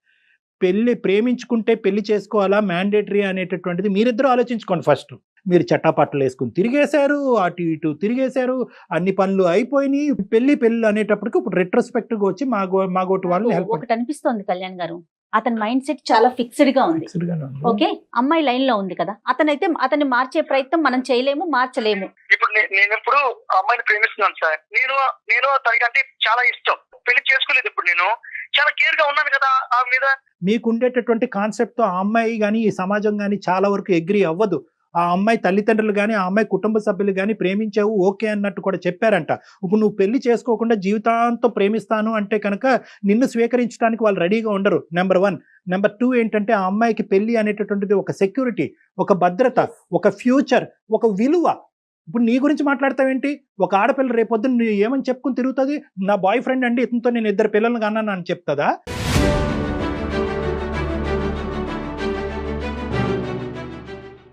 ప్రేమించుకుంటే పెళ్లి చేసుకోవాలా మ్యాండేటరీ అనేటటువంటిది మీరిద్దరూ ఆలోచించుకోండి. ఫస్ట్ మీరు చట్టాపట్టలు వేసుకుని తిరిగేశారు, అటు ఇటు తిరిగేశారు, అన్ని పనులు అయిపోయినాయి. పెళ్లి అనేటప్పటికి ఇప్పుడు రెట్రోస్పెక్టివ్గా వచ్చి మాగోటి వాళ్ళు హెల్ప్. ఒకటి అనిపిస్తోంది కళ్యాణ్ గారు, అతని మైండ్ సెట్ చాలా ఫిక్స్డ్ గా ఉంది. ఓకే, అమ్మాయి లైన్ లో ఉంది కదా, అతన్ని మార్చే ప్రయత్నం మనం చేయలేము, మార్చలేము. ఇప్పుడు నేను ఎప్పుడు అమ్మాయిని ప్రేమిస్తున్నాను సార్. నేను తనకంటే చాలా ఇష్టం, పెళ్లి చేసుకోలేదు. ఇప్పుడు నేను చాలా కేర్ గా ఉన్నాను కదా ఆ మీద. మీకు ఉండేటటువంటి కాన్సెప్ట్ తో ఆ అమ్మాయి కానీ ఈ సమాజం కానీ చాలా వరకు అగ్రి అవ్వదు. ఆ అమ్మాయి తల్లిదండ్రులు కానీ ఆ అమ్మాయి కుటుంబ సభ్యులు కానీ ప్రేమించావు ఓకే అన్నట్టు కూడా చెప్పారంట. ఇప్పుడు నువ్వు పెళ్లి చేసుకోకుండా జీవితాంతం ప్రేమిస్తాను అంటే కనుక నిన్ను స్వీకరించడానికి వాళ్ళు రెడీగా ఉండరు. నెంబర్ 1. నెంబర్ 2 ఏంటంటే ఆ అమ్మాయికి పెళ్లి అనేటటువంటిది ఒక సెక్యూరిటీ, ఒక భద్రత, ఒక ఫ్యూచర్, ఒక విలువ. ఇప్పుడు నీ గురించి మాట్లాడతావేంటి? ఒక ఆడపిల్ల రేపొద్దున నువ్వు ఏమని చెప్పుకుని తిరుగుతుంది? నా బాయ్ ఫ్రెండ్ అండి, ఇతనితో నేను 2 పిల్లలను కన్నాను అని చెప్తుందా?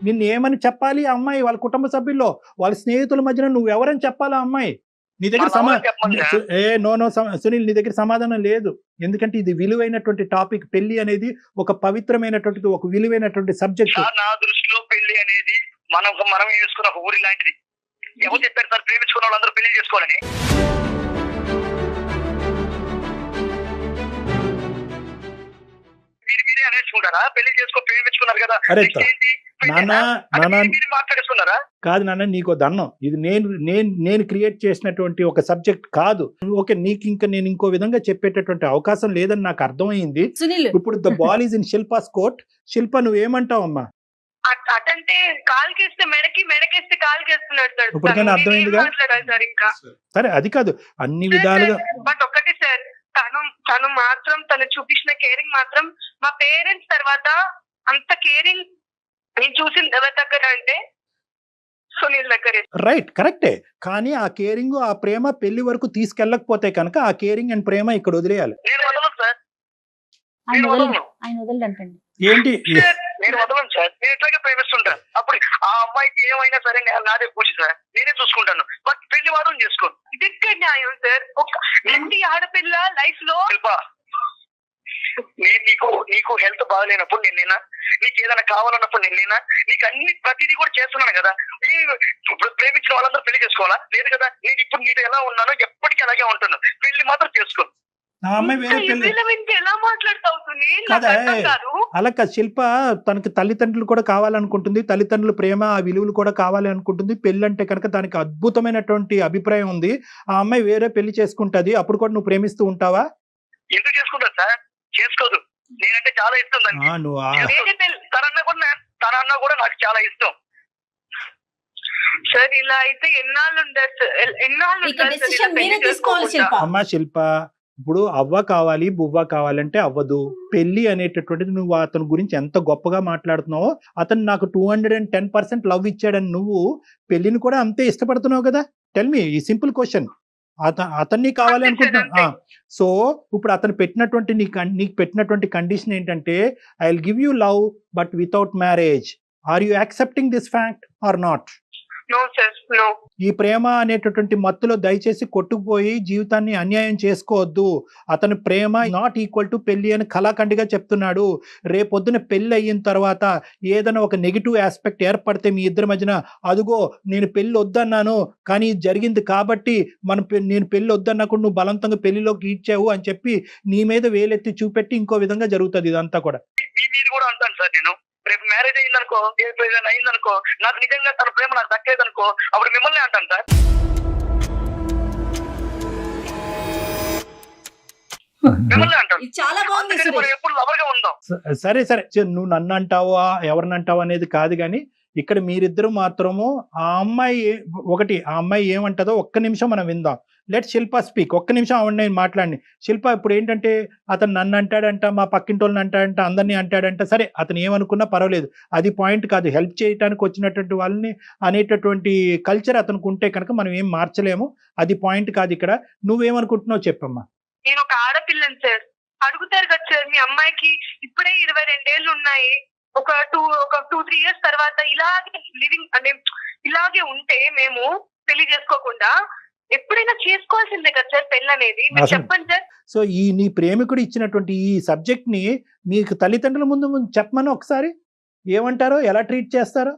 నిన్ను ఏమని చెప్పాలి ఆ అమ్మాయి? వాళ్ళ కుటుంబ సభ్యుల్లో, వాళ్ళ స్నేహితుల మధ్యన నువ్వు ఎవరని చెప్పాలి ఆ అమ్మాయి? నీ దగ్గర సునీల్, నీ దగ్గర సమాధానం లేదు. ఎందుకంటే ఇది విలువైనటువంటి టాపిక్. పెళ్లి అనేది ఒక పవిత్రమైనటువంటిది, ఒక విలువైనటువంటి సబ్జెక్ట్. నా దృష్టిలో పెళ్లి అనేది మనం చేసుకున్న ఒక ఊరి లాంటిది. ఎవరు చెప్పారు సార్ ప్రేమించుకున్న వాళ్ళందరూ పెళ్లి చేసుకోవాలని? మీరే అనేసుకుంటారా? పెళ్లి చేసుకో, ప్రేమించుకున్నారు కదా, మాట్లాడేసుకున్నారా? కాదు నాన్న, నీకో దన్నం. ఇది నేను క్రియేట్ చేసినటువంటి ఒక సబ్జెక్ట్ కాదు. ఓకే, నీకు ఇంకా నేను ఇంకో విధంగా చెప్పేటటువంటి అవకాశం లేదని నాకు అర్థమైంది. ఇప్పుడు the ball is in Shilpa's court. Shilpa, నువ్వేమంటావు అమ్మా? అటంటే కాలుకేస్తే మెడకేస్తే కాలుకేస్తున్నాడు సార్. ఇప్పుడు నేను అర్థమైందిగా. సరే, అది కాదు, అన్ని విధాలుగా. బట్ ఒకటి సార్, తను మాత్రం తను చూపించిన కేరింగ్ మాత్రం మా పేరెంట్స్ తర్వాత అంత కేరింగ్ నేను చూసింది ఎవరి దగ్గర అంటే సునీల్ దగ్గర. రైట్, కరెక్టే. కానీ ఆ కేరింగ్, ఆ ప్రేమ పెళ్లి వరకు తీసుకెళ్ళకపోతే కనుక ఆ కేరింగ్ అండ్ ప్రేమ ఇక్కడ వదిలేయాలి. నేను వదలను సార్, ఆయన వదలంటండి. ఏంటి? నేను వదలను సార్. నేను ఎట్లాగే ప్రేమిస్తుంటాను. అప్పుడు ఆ అమ్మాయికి ఏమైనా సరే నాదే పూచి సార్, నేనే చూసుకుంటాను. బట్ పెళ్లి వాదం చేసుకోను. ఇది ఎక్కడ న్యాయం సార్? ఒక ఇంటి ఆడపిల్ల లైఫ్ లో నేను నీకు హెల్త్ బాగాలేనప్పుడు నేనేనా? నీకు ఏదైనా కావాలన్నప్పుడు నేనేనా? నీకు అన్ని ప్రతిదీ కూడా చేస్తున్నాను కదా. ప్రేమించిన వాళ్ళందరూ పెళ్లి చేసుకోవాలా? లేదు కదా. నేను ఇప్పుడు నీతో ఎలా ఉన్నానో ఎప్పటికీ అలాగే ఉంటాను. పెళ్లి మాత్రం చేసుకో. అలా శిల్ప తనకి తల్లిదండ్రులు కూడా కావాలనుకుంటుంది, తల్లిదండ్రుల ప్రేమ, ఆ విలువలు కూడా కావాలి అనుకుంటుంది. పెళ్లి అంటే కనుక దానికి అద్భుతమైనటువంటి అభిప్రాయం ఉంది. ఆ అమ్మాయి వేరే పెళ్లి చేసుకుంటది, అప్పుడు కూడా నువ్వు ప్రేమిస్తూ ఉంటావా? ఎందుకు చేసుకుంటా సార్? చేసుకోదు. నేనంటే చాలా ఇష్టం దానికి. తనన్నా కూడా నాకు చాలా ఇష్టం సార్. ఇలా అయితే ఎన్నాళ్ళు అమ్మా శిల్ప, ఇప్పుడు అవ్వ కావాలి బువ్వ కావాలంటే అవ్వదు. పెళ్లి అనేటటువంటిది నువ్వు అతని గురించి ఎంత గొప్పగా మాట్లాడుతున్నావో, అతను నాకు 210% లవ్ ఇచ్చాడని నువ్వు పెళ్లిని కూడా అంతే ఇష్టపడుతున్నావు కదా. టెల్ మీ ఈ సింపుల్ క్వశ్చన్. అతన్ని కావాలి అనుకుంటున్నా. సో ఇప్పుడు అతను పెట్టినటువంటి నీకు పెట్టినటువంటి కండిషన్ ఏంటంటే, I will give you love but without marriage. Are you accepting this fact or not? ఈ ప్రేమ అనేటటువంటి మత్తులో దయచేసి కొట్టుకుపోయి జీవితాన్ని అన్యాయం చేసుకోవద్దు. అతని ప్రేమ నాట్ ఈక్వల్ టు పెళ్లి అని కళాఖండిగా చెప్తున్నాడు. రేపొద్దున పెళ్లి అయిన తర్వాత ఏదైనా ఒక నెగిటివ్ ఆస్పెక్ట్ ఏర్పడితే మీ ఇద్దరి మధ్యన, అదుగో నేను పెళ్లి వద్దన్నాను కానీ జరిగింది కాబట్టి నేను పెళ్లి వద్దన్నప్పుడు నువ్వు బలవంతంగా పెళ్లిలోకి ఇచ్చావు అని చెప్పి నీ మీద వేలెత్తి చూపెట్టి ఇంకో విధంగా జరుగుతుంది ఇదంతా కూడా. అంటాను సార్, నేను రేపు మ్యారేజ్ అయిందనుకో, ఏదైనా అయిందనుకో, నాకు నిజంగా తన ప్రేమ నాకు దక్కేదనుకో, అప్పుడు మిమ్మల్ని అంటాను సార్. మిమ్మల్ని అంటాను. ఇది చాలా బాగుంది అందుకని మనం సురేష్. ఎప్పుడు లవర్ గా ఉందాం. సరే సరే నువ్వు నన్ను అంటావా ఎవరిని అంటావా అనేది కాదు, కానీ ఇక్కడ మీరిద్దరు మాత్రము ఆ అమ్మాయి ఏమంటదో ఒక్క నిమిషం మనం విందాం. లెట్ శిల్ప స్పీక్. ఒక్క నిమిషం ఆవిడ మాట్లాడి. శిల్ప ఇప్పుడు ఏంటంటే అతను నన్ను అంటాడంట, మా పక్కింటి వాళ్ళని అంటాడంట, అందరినీ అంటాడంట. సరే అతను ఏమనుకున్నా పర్వాలేదు, అది పాయింట్ కాదు. హెల్ప్ చేయడానికి వచ్చినటువంటి వాళ్ళని అనేటటువంటి కల్చర్ అతనికి ఉంటే కనుక మనం ఏం మార్చలేము. అది పాయింట్ కాదు ఇక్కడ. నువ్వేమనుకుంటున్నావు చెప్పమ్మా. నేను ఒక ఆడపిల్లని సార్, అడుగుతారు కదా సార్, మీ అమ్మాయికి ఇప్పుడే 22 ఏళ్ళు ఉన్నాయి, ఒక 2-3 ఇయర్స్ తర్వాత ఇలాగే లివింగ్ అంటే ఇలాగే ఉంటే మేము పెళ్లి చేసుకోకుండా ఎప్పుడైనా చేసుకోవాల్సిందే కదా సార్ పెళ్లి అనేది. మీరు అసలు- చెప్పండి సార్. సో ఈ నీ ప్రేమికుడు ఇచ్చినటువంటి ఈ సబ్జెక్ట్ ని మీకు తల్లిదండ్రుల ముందు చెప్పమని ఒకసారి ఏమంటారో, ఎలా ట్రీట్ చేస్తారో.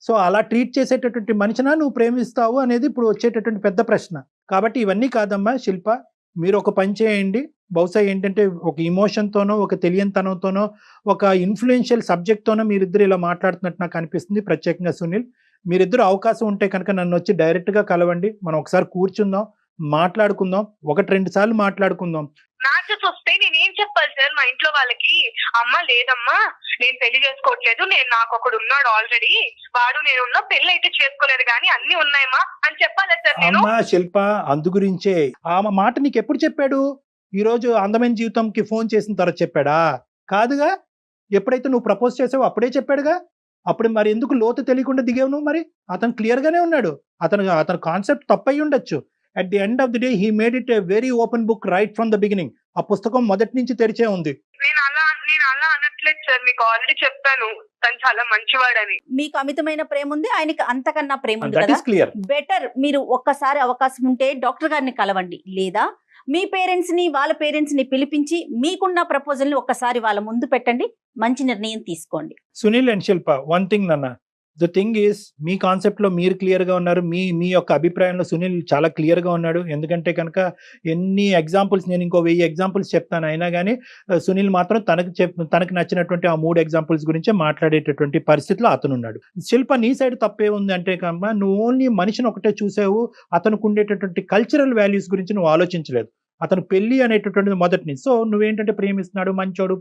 సో అలా ట్రీట్ చేసేటటువంటి మనిషినా నువ్వు ప్రేమిస్తావు అనేది ఇప్పుడు వచ్చేటటువంటి పెద్ద ప్రశ్న. కాబట్టి ఇవన్నీ కాదమ్మా శిల్ప, మీరు ఒక పని చేయండి. బహుశా ఏంటంటే ఒక ఇమోషన్తోనో, ఒక తెలియనితనంతోనో, ఒక ఇన్ఫ్లుయెన్షియల్ సబ్జెక్ట్తోనో మీరిద్దరు ఇలా మాట్లాడుతున్నట్టు నాకు అనిపిస్తుంది. ప్రత్యేకంగా సునీల్, మీరిద్దరు అవకాశం ఉంటే కనుక నన్ను వచ్చి డైరెక్ట్గా కలవండి. మనం ఒకసారి కూర్చుందాం, మాట్లాడుకుందాం, 1-2 సార్లు మాట్లాడుకుందాం. మ్యాచెస్ వస్తే నేనేం చెప్పాలి సార్ మా ఇంట్లో వాళ్ళకి? అమ్మ లేదమ్మా నేను పెళ్లి చేసుకోవట్లేదు, నాకు ఒకడు ఉన్నాడు ఆల్రెడీ, వాడు నేను ఉన్న పెళ్లి అయితే చేసుకోలేదు కానీ అన్ని ఉన్నాయమ్మా అని చెప్పాలి సార్ నేను? అమ్మా శిల్ప, అందు గురించే ఆ మాట నీకు ఎప్పుడు చెప్పాడు? ఈ రోజు అందమైన జీవితంకి ఫోన్ చేసిన తర్వాత చెప్పాడా? కాదుగా. ఎప్పుడైతే నువ్వు ప్రపోజ్ చేసావో అప్పుడే చెప్పాడుగా. అప్పుడు మరి ఎందుకు లోతు తెలియకుండా దిగావు నువ్వు? మరి అతను క్లియర్ గానే ఉన్నాడు. అతను కాన్సెప్ట్ తప్పయి ఉండొచ్చు. At the end of the day he made it a very open book right from the beginning. ఆ పుస్తకం మొదటి నుంచి తెరిచే ఉంది. నేను అలా అనట్లేదు సార్, మీకు ఆల్రెడీ చెప్పాను తను చాలా మంచివాడని. మీకు అమితమైన ప్రేమ ఉంది, ఆయనకి అంతకన్నా ప్రేమ ఉంది దట్ కదా. Is clear. బెటర్ మీరు ఒక్కసారి అవకాశం ఉంటే డాక్టర్ గారిని కలవండి, లేదా మీ పేరెంట్స్ ని వాళ్ళ పేరెంట్స్ ని పిలిపించి మీకున్న ప్రపోజల్ ని ఒక్కసారి వాళ్ళ ముందు పెట్టండి, మంచి నిర్ణయం తీసుకోండి. Sunil and Shilpa, one thing నాన్న, ద థింగ్ ఈస్ మీ కాన్సెప్ట్ లో మీరు క్లియర్ గా ఉన్నారు. మీ యొక్క అభిప్రాయంలో సునీల్ చాలా క్లియర్ గా ఉన్నాడు. ఎందుకంటే కనుక ఎన్ని ఎగ్జాంపుల్స్, నేను ఇంకో 1000 ఎగ్జాంపుల్స్ చెప్తాను, అయినా కానీ సునీల్ మాత్రం తనకు నచ్చినటువంటి ఆ 3 ఎగ్జాంపుల్స్ గురించే మాట్లాడేటటువంటి పరిస్థితిలో అతను ఉన్నాడు. శిల్ప, నీ సైడ్ తప్పే ఉంది అంటే కనుక నువ్వు ఓన్లీ మనిషిని ఒకటే చూసావు, అతనికి ఉండేటటువంటి కల్చరల్ వాల్యూస్ గురించి నువ్వు ఆలోచించలేదు. అతను పెళ్లి అనేటటువంటిది మొదటి నుంచి. సో నువ్వేంటంటే ప్రేమిస్తున్నాడు, మంచోడు,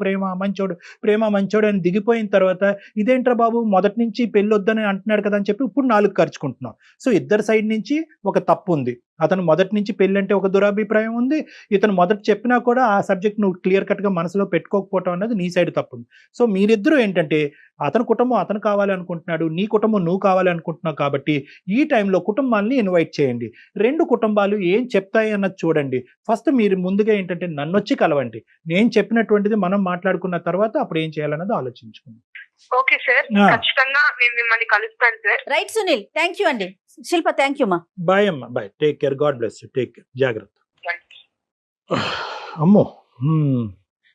ప్రేమ మంచోడు అని దిగిపోయిన తర్వాత ఇదేంట్రా బాబు మొదటి నుంచి పెళ్లి వద్దని అంటున్నాడు కదా అని చెప్పి ఇప్పుడు 4 ఖర్చుకుంటున్నావు. సో ఇద్దరు సైడ్ నుంచి ఒక తప్పు ఉంది. అతను మొదటి నుంచి పెళ్లి అంటే ఒక దురాభిప్రాయం ఉంది. ఇతను మొదటి చెప్పినా కూడా ఆ సబ్జెక్ట్ నువ్వు క్లియర్ కట్ గా మనసులో పెట్టుకోకపోవటం అనేది నీ సైడ్ తప్పు ఉంది. సో మీరిద్దరూ ఏంటంటే అతని కుటుంబం అతను కావాలి అనుకుంటున్నాడు, నీ కుటుంబం నువ్వు కావాలి అనుకుంటున్నావు. కాబట్టి ఈ టైంలో కుటుంబాలని ఇన్వైట్ చేయండి. 2 కుటుంబాలు ఏం చెప్తాయి అన్నది చూడండి. ఫస్ట్ మీరు ముందుగా ఏంటంటే నన్ను వచ్చి కలవండి. నేను చెప్పినటువంటిది మనం మాట్లాడుకున్న తర్వాత అప్పుడు ఏం చేయాలన్నది ఆలోచించుకుందాం. ఓకే సార్, ఖచ్చితంగా నేను మిమ్మల్ని కలుస్తాను sir. Right Sunil, thank you అండి. శిల్ప, థ్యాంక్ యూ మా. బాయ్ అమ్మా, bye. Take care, god bless you, take care, జాగ్రత్త. అమ్మో,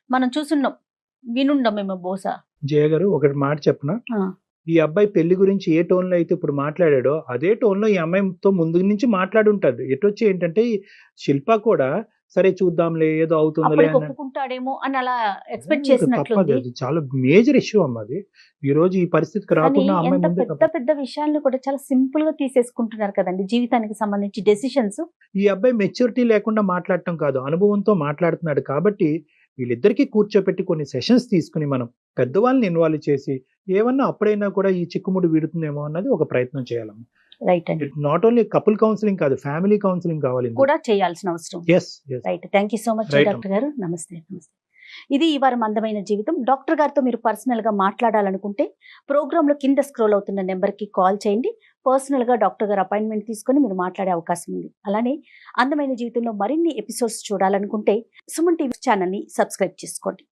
మనం చూసున్నాం, వినుండం మేము బహుశా. జయ గారు ఒకటి మాట చెప్పనా? ఈ అబ్బాయి పెళ్లి గురించి ఏ టోన్ లో అయితే ఇప్పుడు మాట్లాడాడో అదే టోన్ లో ఈ అమ్మాయితో ముందు నుంచి మాట్లాడి ఉంటాడు. ఎటొచ్చి ఏంటంటే శిల్ప కూడా సరే చూద్దాంలే ఏదో అవుతుందిలే అప్పటికి ఒప్పుకుంటాడేమో అని అలా ఎక్స్పెక్ట్ చేసినట్లుంది. తప్పదు, అది చాలా మేజర్ ఇష్యూ అమ్మ. అది ఈ రోజు ఈ పరిస్థితికి కానీ రాకుండా అమ్మాయి ఎంత ముందే పెద్ద పెద్ద విషయాలను కూడా చాలా సింపుల్ గా తీసేసుకుంటున్నారు కదండి, జీవితానికి సంబంధించి డెసిషన్స్. ఈ అబ్బాయి మెచ్యూరిటీ లేకుండా మాట్లాడటం కాదు, అనుభవంతో మాట్లాడుతున్నాడు. కాబట్టి వీళ్ళిద్దరికీ కూర్చోపెట్టి కొన్ని సెషన్స్ తీసుకుని మనం పెద్దవాళ్ళని ఇన్వాల్వ్ చేసి ఏమన్నా అప్పుడైనా కూడా ఈ చిక్కుముడి వీడుతుందేమో అన్నది ఒక ప్రయత్నం చేయాలమ్మా. రైట్ అండి, నాట్ ఓన్లీ కపుల్ కౌన్సిలింగ్ కాదు, ఫ్యామిలీ కౌన్సిలింగ్ కావాలి కూడా చేయాల్సిన అవసరం. yes right, thank you so much Right. Doctor గారు. నమస్తే. ఇది ఈ వారం అందమైన జీవితం. డాక్టర్ గారితో మీరు పర్సనల్ గా మాట్లాడాలనుకుంటే ప్రోగ్రామ్ లో కింద స్క్రోల్ అవుతున్న నెంబర్ కి కాల్ చేయండి. పర్సనల్ గా డాక్టర్ గారు అపాయింట్మెంట్ తీసుకొని మీరు మాట్లాడే అవకాశం ఉంది. అలానే అందమైన జీవితంలో మరిన్ని ఎపిసోడ్స్ చూడాలనుకుంటే సుమన్ టీవీ ఛానల్ ని సబ్స్క్రైబ్ చేసుకోండి.